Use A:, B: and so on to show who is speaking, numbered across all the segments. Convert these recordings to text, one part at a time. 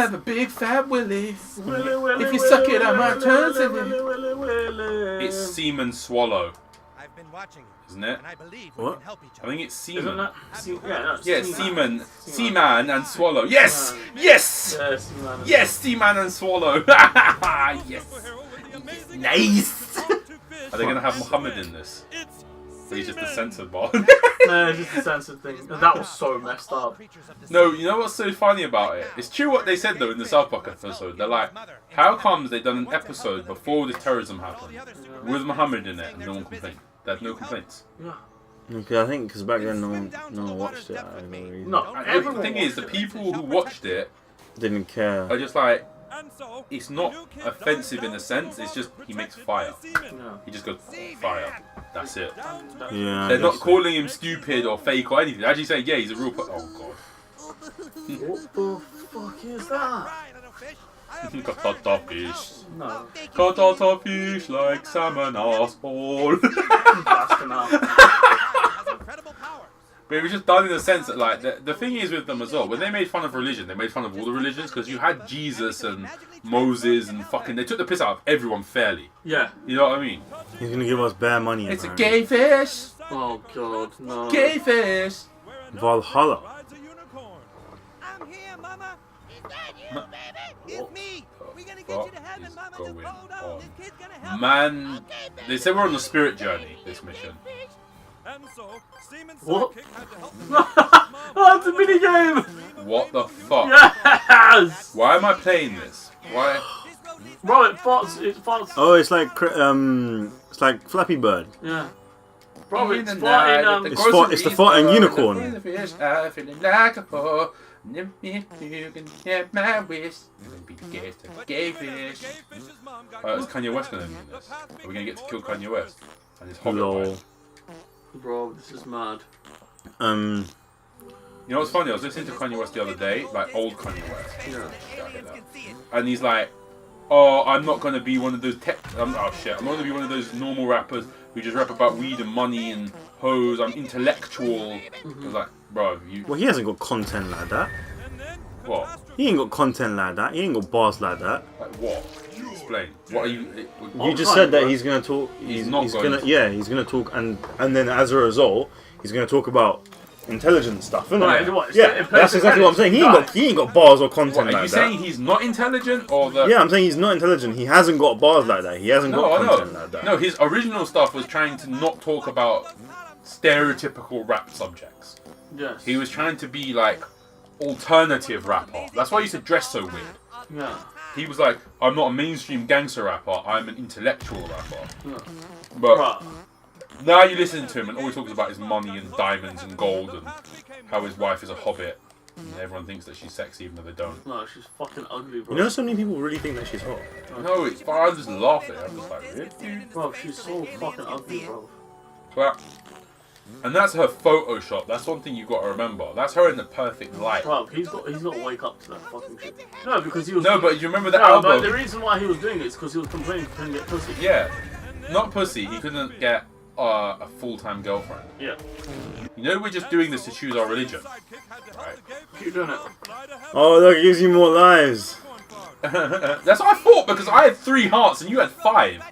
A: have a big fat willy. If you suck it, I might turn to it. It's Seaman Swallow.
B: I've been watching you.
A: Isn't it?
B: And I believe we
C: What?
B: can help each
A: I
B: other.
A: think it's Seaman.
D: Yeah,
A: Seaman. Seaman and Swallow. Yes! Yes! Yes, Seaman and Swallow. Yes. Nice. Are they going to have Muhammad in this? Or he's just a censored bot?
D: No, it's just a censored thing. That was so messed up.
A: No, you know what's so funny about it? It's true what they said though in the South Park episode. They're like, how comes they done an episode before this terrorism happened with Muhammad in it and no one complained? They had no complaints.
D: Yeah.
C: Okay, I think because back then no one watched it.
D: No,
A: The thing is, the people who watched it
C: Didn't care.
A: are just like, it's not offensive in a sense. It's just he makes fire.
D: Yeah.
A: He just goes fire. That's it.
C: Yeah.
A: They're not calling him stupid or fake or anything. They're actually saying, yeah, he's a real. Oh god.
D: What the fuck is that?
A: Got fish.
D: No.
A: Got fish like salmon asshole.
D: That's enough.
A: But it was just done in the sense that, like, the thing is with them as well, when they made fun of religion, they made fun of all the religions, because you had Jesus and Moses and fucking, they took the piss out of everyone fairly.
D: Yeah.
A: You know what I mean?
C: He's gonna give us bare money.
A: It's a
C: apparently.
A: gay fish!
D: Oh god, no.
A: Gay fish!
C: Valhalla.
B: I'm here, Mama. Is that you, baby? It's me. We're gonna get you to heaven, Mama. Just hold on. This kid's gonna help.
A: Man, they said we're on the spirit journey, this mission.
D: What? Oh, it's a mini game!
A: What the fuck?
D: Yes!
A: Why am I playing this? Why?
D: Bro, it farts.
C: Oh, it's like Flappy Bird.
D: Yeah. Bro, it's
A: In the
D: farting,
A: night, the
C: It's the farting unicorn.
A: The fish, I'm feeling like a whore. You can get my wish. Be the gay fish. Is Kanye West gonna be in this? Are we gonna get to kill Kanye West? And his Hobbit
C: Lol.
A: wife?
D: Bro, this is mad.
A: You know what's funny? I was listening to Kanye West the other day, like old Kanye West.
D: Yeah.
A: And he's like, oh, I'm not gonna be one of those I'm not gonna be one of those normal rappers who just rap about weed and money and hoes. I'm intellectual. I was like, bro,
C: Well, he hasn't got content like that.
A: what?
C: He ain't got content like that. He ain't got bars like that.
A: Like what? Explain. What are you?
C: You just said that he's gonna talk. He's
A: not going
C: gonna.
A: to.
C: Yeah, he's gonna talk, and then as a result, he's gonna talk about intelligent stuff. Isn't
D: Right,
C: it?
D: what,
C: Yeah, that's exactly what I'm saying. He ain't got bars or content
A: What, are
C: like
A: you
C: that.
A: saying he's not intelligent or that?
C: Yeah, I'm saying he's not intelligent. He hasn't got bars like that. He hasn't
A: No,
C: got
A: I
C: content
A: know.
C: like that.
A: No, his original stuff was trying to not talk about stereotypical rap subjects.
D: Yes.
A: He was trying to be like alternative rapper. That's why he used to dress so weird.
D: Yeah.
A: He was like, I'm not a mainstream gangster rapper, I'm an intellectual rapper.
D: Yeah.
A: But
D: Right.
A: now you listen to him and all he talks about is money and diamonds and gold and how his wife is a hobbit. And everyone thinks that she's sexy even though they don't.
D: No, she's fucking ugly, bro.
C: You know, so many people really think that she's hot.
A: No, it's fine, I'm just laughing. I'm just like, really, dude?
D: Bro, she's so fucking ugly, bro.
A: But, and that's her Photoshop. That's one thing you got to remember. That's her in the perfect light.
D: Bro, he's got to wake up to that fucking shit. No, because he was.
A: No, but you remember the
D: No, but
A: album?
D: the reason why he was doing it is because he was complaining he couldn't get pussy.
A: Yeah, not pussy. He couldn't get a full-time girlfriend.
D: Yeah.
A: You know, we're just doing this to choose our religion, right?
D: Keep doing it.
C: Oh, look, it gives you more lives.
A: That's what I thought because I had 3 hearts and you had 5.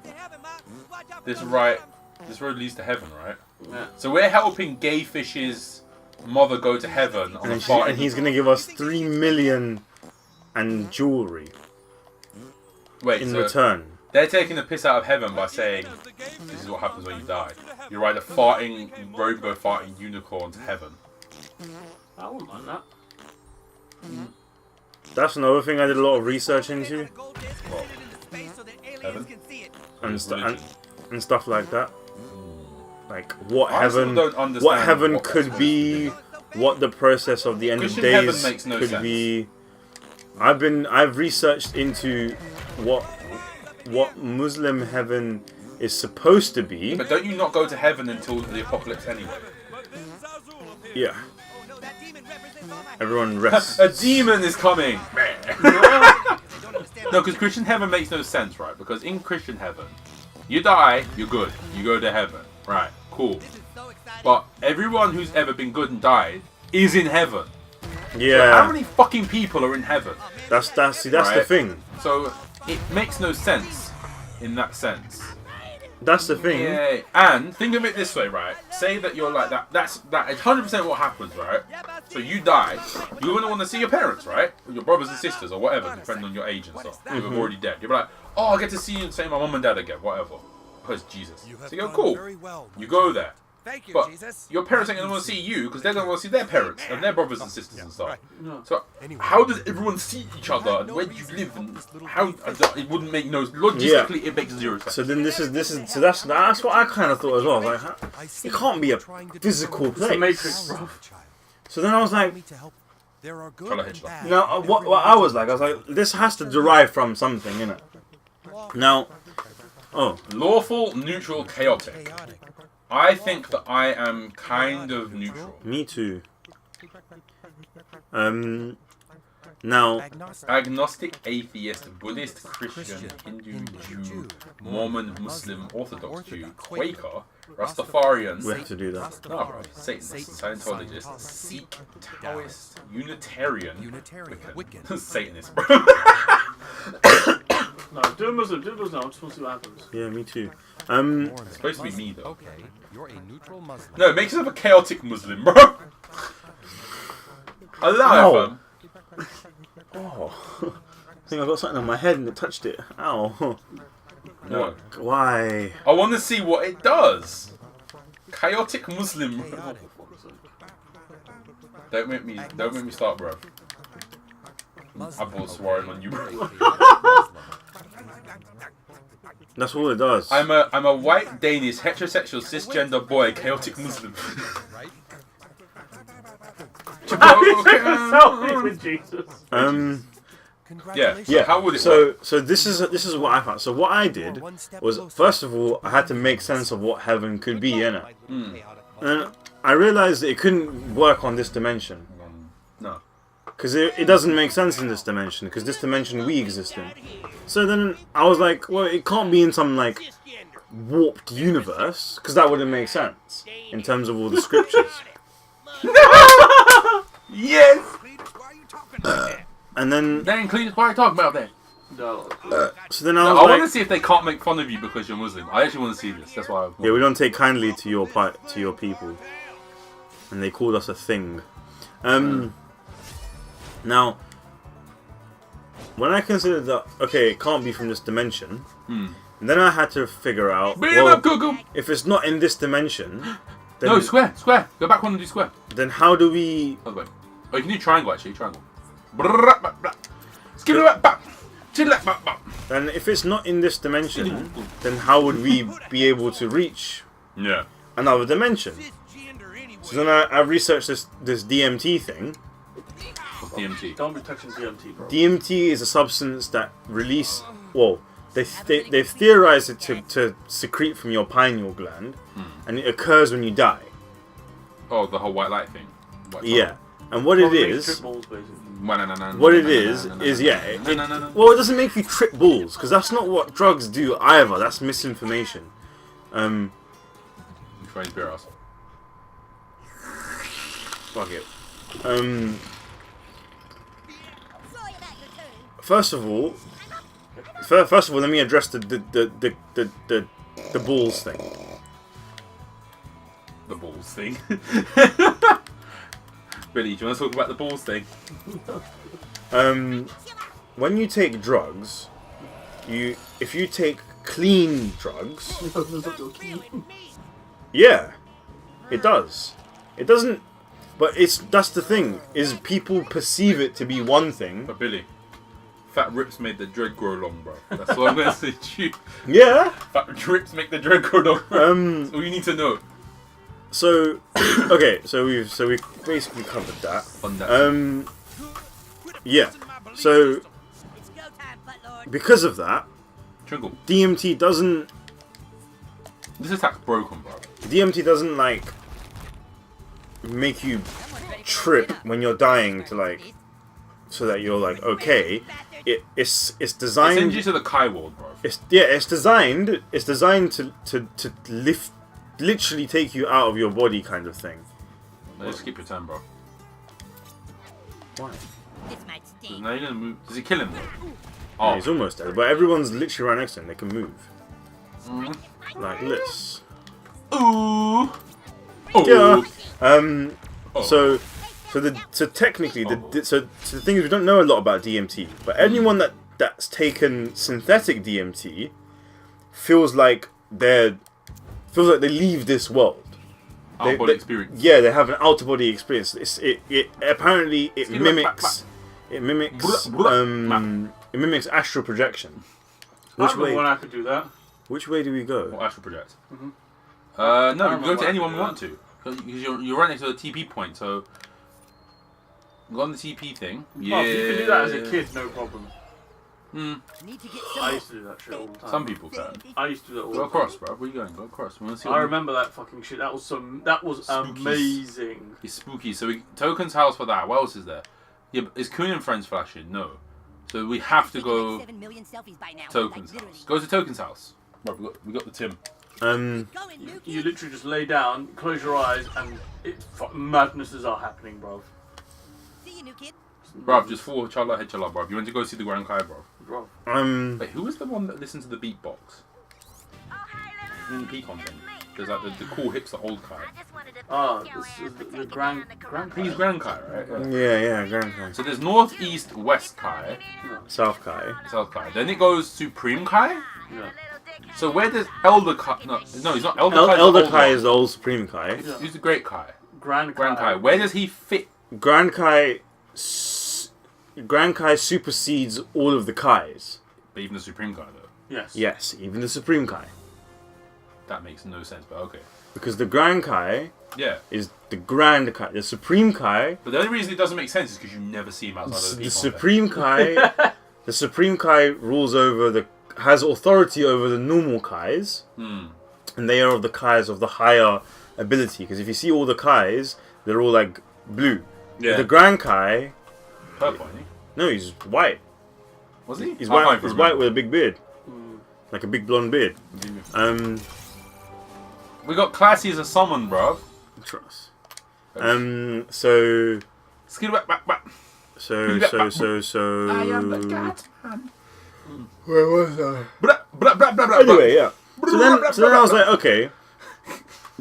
A: This road leads to heaven, right?
D: Yeah.
A: So we're helping Gay Fish's mother go to heaven on the far
C: And he's gonna give us 3 million and jewelry
A: Wait,
C: in
A: so
C: return.
A: they're taking the piss out of heaven by saying this is what happens when you die. You ride a farting rainbow farting unicorn to heaven.
D: I wouldn't mind that.
C: That's another thing I did a lot of research into,
A: What? Heaven?
C: and stuff like that. Like what
A: I still
C: heaven,
A: don't understand
C: what heaven
A: what
C: could
A: that's
C: be, what the process of the end
A: Christian
C: of days
A: heaven makes no
C: could
A: sense.
C: be. I've researched into what Muslim heaven is supposed to be.
A: But don't you not go to heaven until the apocalypse anyway?
C: Yeah. Everyone rests.
A: A demon is coming! No, because Christian heaven makes no sense, right? Because in Christian heaven, you die, you're good. You go to heaven. Right, cool. But everyone who's ever been good and died is in heaven.
C: Yeah.
A: So how many fucking people are in heaven?
C: That's the
A: Right.
C: thing.
A: So it makes no sense in that sense.
C: That's the thing.
A: Yeah, and think of it this way, right? Say that you're like that. That's 100% what happens, right? So you die. You're gonna want to see your parents, right? Or your brothers and sisters, or whatever, depending on your age and stuff. Who have already dead. You're like, oh, I get to see my mum and dad again, whatever. Because Jesus. So you go, cool. You go there.
B: Thank you,
A: But
B: Jesus.
A: your parents ain't gonna want to see you because they're gonna want to see their parents and their brothers and sisters and stuff.
D: No.
A: So how does everyone see each other and where do you live and how it wouldn't make no logistically it makes zero sense.
C: So then so that's what I kind of thought as well. I was like, it can't be a physical
D: It's the
C: place.
D: Matrix, bro.
C: So then I was like,
B: There are good
A: Follow
B: and
A: Hitler.
B: bad.
C: no, what I was like, this has to derive from something, innit? Now,
A: Lawful, neutral, chaotic.
B: Chaotic.
A: I think that I am kind of neutral.
C: me too. Now,
A: Agnostic, atheist, Buddhist, Christian, Hindu, Jew, Mormon, Muslim, Orthodox Jew, Quaker, Rastafarian,
C: we have to do that.
A: no, Satanist, Scientologist, Sikh, Taoist, Unitarian, Wiccan, Satanist, bro.
D: No, do a Muslim now. I just want to see what happens.
C: Yeah, me too.
A: It's supposed to be me though.
B: Okay, you're a neutral Muslim.
A: No, make yourself a chaotic Muslim, bro. Allow
C: Ow.
A: it, fam.
C: Oh, I think I got something on my head and it touched it. Ow.
A: No.
C: Why?
A: I want to see what it does. Chaotic Muslim. Don't make me start, bro. I bought swearing on you, bro.
C: That's all it does.
A: I'm a white Danish heterosexual cisgender boy, chaotic Muslim.
D: Selfie with Jesus.
A: Yeah.
C: Yeah.
A: How would it work?
C: So this is what I found. So what I did was, first of all, I had to make sense of what heaven could be, innit? And I realized that it couldn't work on this dimension.
A: No.
C: Because it doesn't make sense in this dimension, because this dimension we exist in. So then I was like, well, it can't be in some, like, warped universe, because that wouldn't make sense, in terms of all the scriptures.
A: Yes.
C: And then,
A: Then Cletus, why are you talking about that?
D: No.
C: so then I
A: No,
C: was
A: I want
C: like,
A: to see if they can't make fun of you because you're Muslim. I actually want to see this. That's why.
C: yeah, we don't take kindly to your people. And they called us a thing. Now, when I considered that, okay, it can't be from this dimension, then I had to figure out,
A: Beat
C: well,
A: up, Kuku.
C: if it's not in this dimension, then,
A: No, square. Go back one and do square.
C: then how do we...
A: By the way. Oh, you can do triangle actually. Triangle. Skip it back.
C: And if it's not in this dimension, then how would we be able to reach
A: Yeah.
C: another dimension? So then I researched this DMT thing.
A: DMT.
D: Don't be touching DMT, bro.
C: DMT is a substance that they've theorized it to secrete from your pineal gland, and it occurs when you die.
A: Oh, the whole white light thing. White
C: Yeah, and what it
D: Probably makes
C: is,
D: trip balls, basically.
C: what it is yeah, well, it doesn't make you trip balls, because that's not what drugs do either. That's misinformation.
A: Trying to bear us.
C: Fuck it. First of all, let me address the balls thing.
A: The balls thing. Billy, do you want to talk about the balls thing?
C: When you take drugs, if you take clean drugs, yeah, it does. It doesn't, but that's the thing, is people perceive it to be one thing.
A: But Billy, fat rips made the dread grow long, bro. That's all I'm gonna say to you.
C: Yeah.
A: Fat rips make the dread grow long. That's all you need to know.
C: So, okay, so we basically covered that.
A: On that.
C: Yeah. So, because of that,
A: Tringle.
C: DMT doesn't
A: This attack's broken, bro.
C: DMT doesn't like make you trip when you're dying to like, so that you're like okay. It's
A: It
C: designed.
A: sends you to the Kai world, bro.
C: It's designed to lift, literally take you out of your body, kind of thing.
A: Just skip your turn, bro.
C: Why?
B: This might sting.
A: Now you're gonna move. Does he kill him?
C: Yeah,
A: Oh,
C: he's almost dead, but everyone's literally right next to him. They can move.
A: Mm.
C: Like this.
A: Ooh.
C: Yeah.
A: Oh.
C: So technically, so the thing is, we don't know a lot about DMT, but anyone that's taken synthetic DMT feels like they leave this world.
A: Out body experience.
C: Yeah, they have an out of body experience. Apparently it mimics astral projection.
D: Which way? When I could do that.
C: Which way do we go?
A: Or astral project. No, we can go to anyone we want to. Because you're right next to the TP point, so go on the TP thing. Yeah.
D: Oh, you can do that as a kid, no problem.
B: I
D: used to do that shit all the time.
A: Some people can.
D: I used to do that all the
A: Go
D: time.
A: across, bro. Where are you going? Go across. We want to see.
D: I remember that fucking shit. That was amazing.
A: It's spooky. So Token's house for that. What else is there? Yeah, is Coon and Friends flashing? No. So we have to go. Token's house. Go to Token's house. Right, we got the Tim.
D: You literally just lay down, close your eyes, and madnesses are happening, bro.
B: See you, new kid.
A: Bruv, just fall chala head chala, bruv. You went to go see the Grand Kai, bruv. Wait, who was the one that listened to the beatbox? In the Peacon thing. There's like the cool hipster old Kai.
D: This is the Grand Kai.
A: He's Grand Kai, right?
C: Yeah, Grand Kai.
A: So there's North, East, West Kai.
C: South Kai.
A: South Kai. Then it goes Supreme Kai?
D: Yeah.
A: So where does Elder Kai... No, he's not Elder Kai.
C: Elder Kai is the old Supreme Kai.
D: Yeah.
A: Who's the Great Kai?
D: Grand
A: Kai. Where does he fit?
C: Grand Kai supersedes all of the Kais.
A: But even the Supreme Kai, though.
D: Yes.
C: Yes, even the Supreme Kai.
A: That makes no sense, but okay.
C: Because the Grand Kai
A: Yeah.
C: is the Grand Kai. The Supreme Kai...
A: But the only reason it doesn't make sense is because you never see him outside of the
C: The
A: Peacon
C: Supreme Kai... The Supreme Kai rules over has authority over the normal Kais. And they are of the Kais of the higher ability. Because if you see all the Kais, they're all like blue.
A: Yeah.
C: The Grand Kai...
A: Purple, isn't he?
C: No, he's white.
A: Was he?
C: He's white. He's white with a big beard, like a big blonde beard.
A: We got classy as a summon, bruv.
C: Trust. So.
A: Skid back.
C: So.
A: I am the Catman.
C: Where was I?
A: Blah.
C: Anyway, yeah. So then I was like, okay.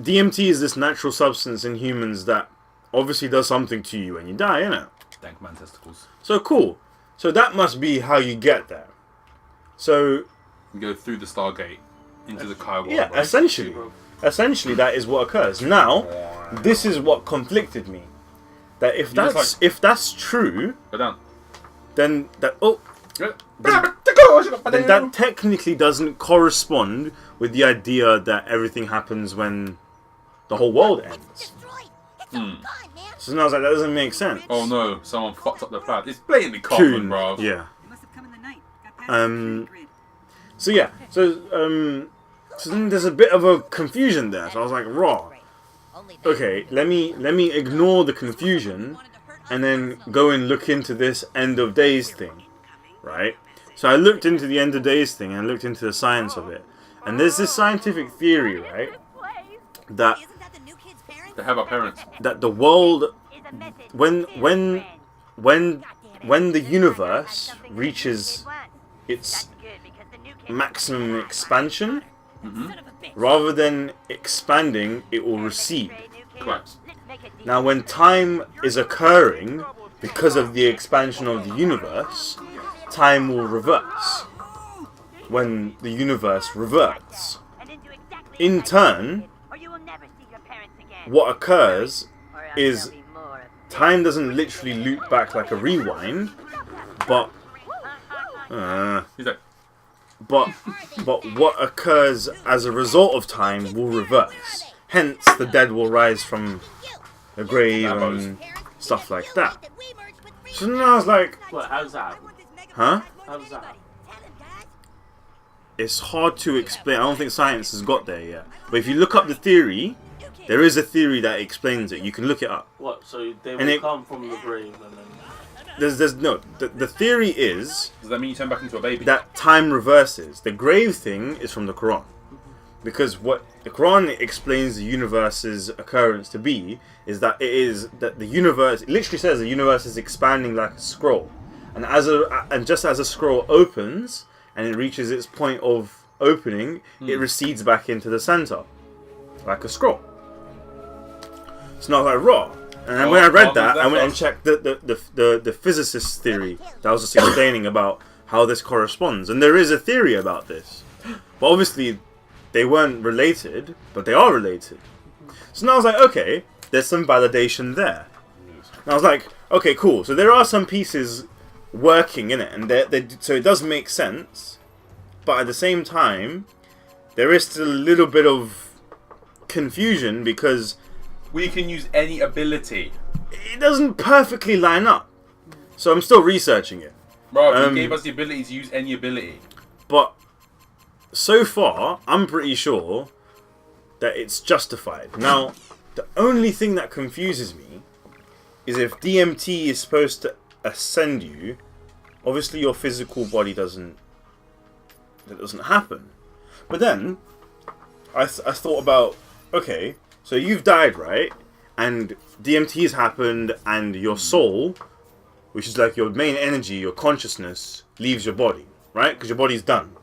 C: DMT is this natural substance in humans that obviously does something to you when you die, innit?
A: Dank man testicles.
C: So cool. So that must be how you get there. So
A: You go through the Stargate into the Kai world.
C: yeah,
A: right?
C: essentially that is what occurs. Now, this is what conflicted me. That if that's true,
A: Go down.
C: then that then that technically doesn't correspond with the idea that everything happens when the whole world ends. So now I was like, that doesn't make sense.
A: Oh no, someone fucked up the plan. It's blatantly Kaufman, bro.
C: Yeah.
E: Must have come in the night. Got past the grid.
C: So yeah, so then there's a bit of a confusion there. So I was like, raw. Okay, let me ignore the confusion and then go and look into this end of days thing, right? So I looked into the end of days thing and I looked into the science of it, and there's this scientific theory, right, that
A: They have our parents.
C: that the world, when the universe reaches its maximum expansion, rather than expanding, it will recede.
A: Correct.
C: Now, when time is occurring because of the expansion of the universe, time will reverse. When the universe reverts, in turn, what occurs is time doesn't literally loop back like a rewind, but
A: He's like,
C: but what occurs as a result of time will reverse. Hence, the dead will rise from the grave and stuff like that. So then I was like,
D: Well, how does that happen?
C: huh?
D: How does that happen?
C: It's hard to explain. I don't think science has got there yet. But if you look up the theory, there is a theory that explains it. You can look it up.
D: What? So they
C: And
D: will
C: it-
D: come from the grave and then...
C: There's no. The theory is
A: does that mean you turn back into a baby?
C: that time reverses. The grave thing is from the Quran. Because what the Quran explains the universe's occurrence to be is that the universe, it literally says the universe is expanding like a scroll, and just as a scroll opens and it reaches its point of opening, it recedes back into the center, like a scroll. It's not like raw. And then when I read that, I went and checked the physicist's theory that I was just explaining about how this corresponds, and there is a theory about this, but obviously they weren't related, but they are related. So now I was like, okay, there's some validation there. And I was like, okay, cool. So there are some pieces working in it, and so it does make sense. But at the same time, there is still a little bit of confusion because
A: we can use any ability.
C: It doesn't perfectly line up. So I'm still researching it.
A: Bro, you gave us the ability to use any ability.
C: But so far, I'm pretty sure that it's justified. Now, the only thing that confuses me is if DMT is supposed to ascend you, obviously your physical body doesn't happen. But then, I thought about, okay, so you've died, right? And DMT has happened, and your soul, which is like your main energy, your consciousness, leaves your body, right? Because your body's done.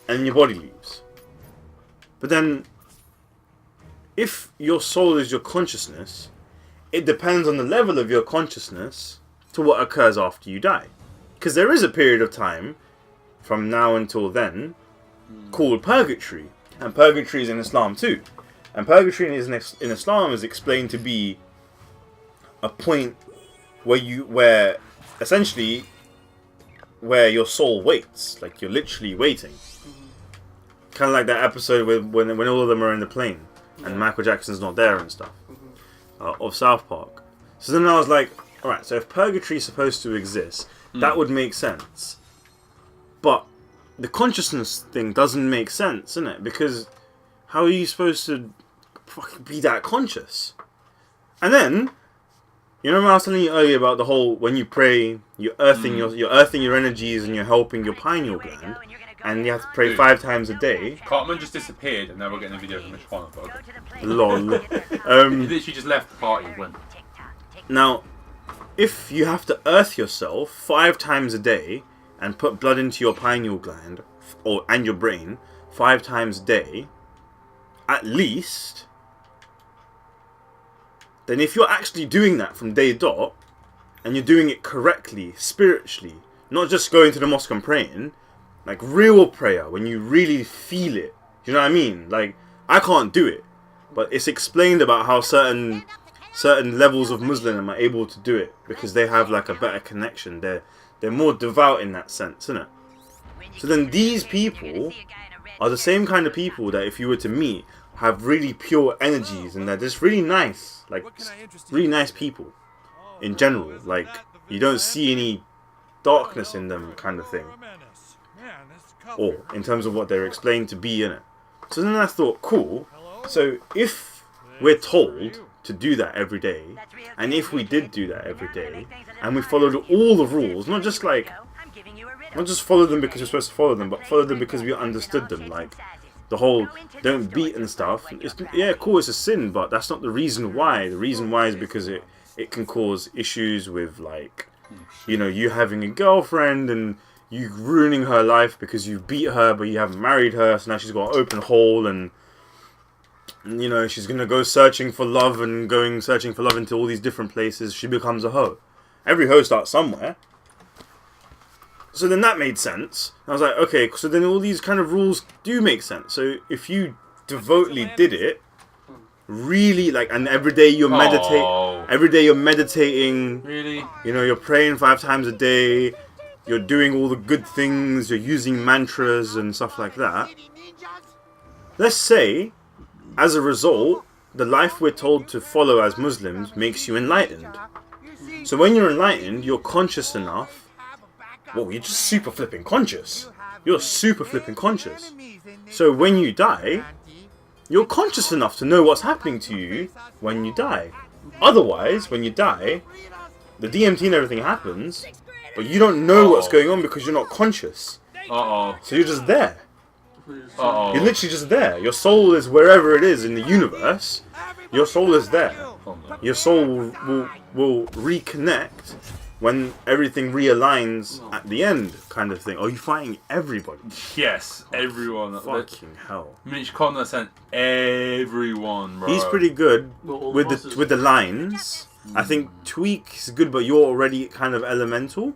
C: And your body leaves. But then, if your soul is your consciousness, it depends on the level of your consciousness to what occurs after you die. Because there is a period of time, from now until then, called purgatory. And purgatory is in Islam too. And purgatory in Islam is explained to be a point where essentially where your soul waits, like you're literally waiting. Kind of like that episode when all of them are in the plane and Michael Jackson's not there and stuff of South Park. So then I was like, all right, so if purgatory is supposed to exist, that would make sense. But the consciousness thing doesn't make sense, innit? Because how are you supposed to fucking be that conscious? And then, you know what I was telling you earlier about the whole, when you pray, you're earthing your energies and you're helping your pineal gland, and you have to pray 5 times a day.
A: Cartman just disappeared, and now we're getting a video from Ishwana. Okay.
C: Lol.
A: He literally just left the party. When?
C: Now, if you have to earth yourself 5 times a day and put blood into your pineal gland and your brain 5 times a day, at least, then if you're actually doing that from day dot, and you're doing it correctly, spiritually, not just going to the mosque and praying, like real prayer, when you really feel it, you know what I mean? Like, I can't do it, but it's explained about how certain levels of Muslim are able to do it, because they have like a better connection, they're more devout in that sense, isn't it? So then these people are the same kind of people that if you were to meet, have really pure energies, and they're just really nice, like really nice people in general. Like, you don't see any darkness in them, kind of thing, or in terms of what they're explained to be in it. So then I thought, cool, so if we're told to do that every day, and if we did do that every day, and we followed all the rules, not just follow them because we're supposed to follow them, but follow them because we understood them, like the whole don't beat and stuff. Yeah, cool, it's a sin, but that's not the reason why. The reason why is because it can cause issues with, like, you know, you having a girlfriend and you ruining her life because you beat her but you haven't married her, so now she's got an open hole, and you know, she's gonna go searching for love into all these different places. She becomes a hoe. Every hoe starts somewhere. So then that made sense. I was like, okay, so then all these kind of rules do make sense. So if you devotedly did it, really, like, and every day you're meditating,
D: Really?
C: you know, you're praying 5 times a day, you're doing all the good things, you're using mantras and stuff like that. Let's say, as a result, the life we're told to follow as Muslims makes you enlightened. So when you're enlightened, you're conscious enough. Well, you're just super flipping conscious. You're super flipping conscious. So when you die, you're conscious enough to know what's happening to you when you die. Otherwise, when you die, the DMT and everything happens, but you don't know what's going on because you're not conscious.
A: Uh-oh.
C: So you're just there.
A: Uh-oh.
C: You're literally just there. Your soul is wherever it is in the universe. Your soul is there. Your soul will reconnect when everything realigns at the end, kind of thing. Are you fighting everybody?
A: Yes, everyone.
C: Fucking hell.
A: Mitch Connor sent everyone, bro.
C: He's pretty good
D: Well,
C: with the lines. I think Tweak is good, but you're already kind of elemental.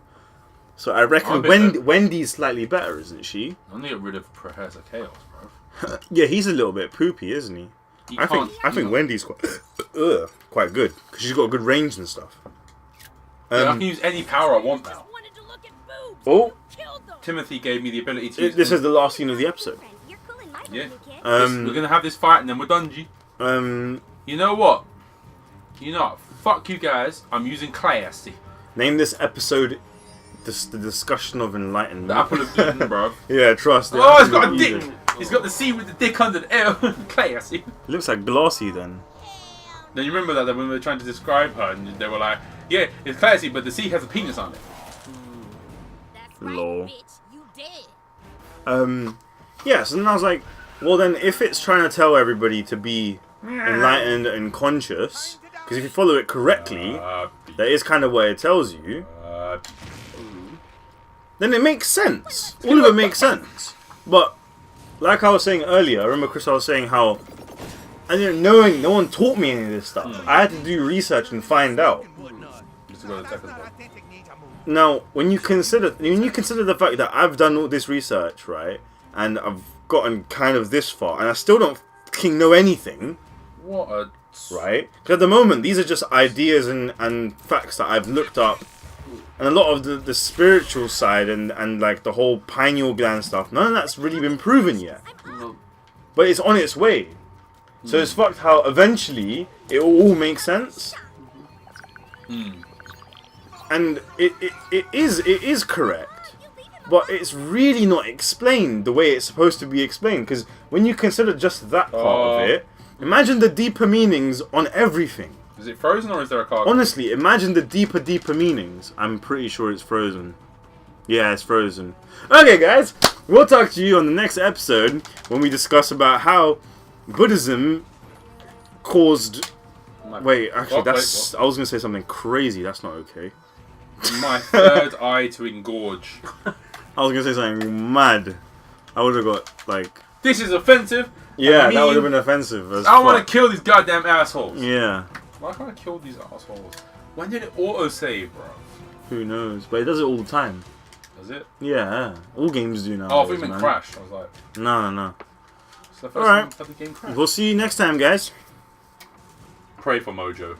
C: So I reckon Wendy's slightly better, isn't she?
A: I'm gonna get rid of Professor Chaos, bro.
C: Yeah, he's a little bit poopy, isn't he? I think Wendy's quite good because she's got good range and stuff.
A: Yeah, I can use any power I want now.
C: Oh,
A: Timothy gave me the ability to.
C: this is the last scene of the episode.
A: Yeah. We're gonna have this fight and then we're done, G. You know what? Fuck you guys. I'm using classy.
C: Name this episode the discussion of enlightenment.
A: The apple of Eden, bro.
C: Yeah, trust.
A: Oh, it's got a dick. It's got the C with the dick under the L. Classy.
C: It looks like Glossy then.
A: Now you remember that when we were trying to describe her, and they were like, "Yeah, it's classy, but the C has a penis on it."
C: Lol. Yeah, so then I was like, well then, if it's trying to tell everybody to be enlightened and conscious, because if you follow it correctly, that is kind of what it tells you, then it makes sense. All of it makes sense. But, like I was saying earlier, I remember Chris, I was saying how, I didn't know, no one taught me any of this stuff. I had to do research and find out. Now, when you consider the fact that I've done all this research, right, and I've gotten kind of this far, and I still don't fucking know anything.
A: What a...
C: Right? Because at the moment, these are just ideas and facts that I've looked up. And a lot of the spiritual side and like the whole pineal gland stuff, none of that's really been proven yet. But it's on its way. So it's fucked how eventually it will all make sense. And it is correct. But it's really not explained the way it's supposed to be explained. Because when you consider just that part of it, imagine the deeper meanings on everything.
A: Is it frozen or is there a card?
C: Honestly, imagine the deeper meanings. I'm pretty sure it's frozen. Yeah, it's frozen. Okay, guys, we'll talk to you on the next episode when we discuss about how Buddhism caused... Wait, actually, that's... I was going to say something crazy. That's not okay.
A: My third eye to engorge.
C: I was going to say something mad. I would have got, like...
A: This is offensive.
C: Yeah, that would have been offensive.
A: I want to kill these goddamn assholes.
C: Yeah.
A: Why can't I kill these assholes? When did it auto-save, bro?
C: Who knows? But it does it all the time.
A: Does it?
C: Yeah. All games do now.
A: Oh, I think it crashed. I was like...
C: No.
A: It's the first
C: Alright.
A: time the game crashed.
C: We'll see you next time, guys.
A: Pray for Mojo.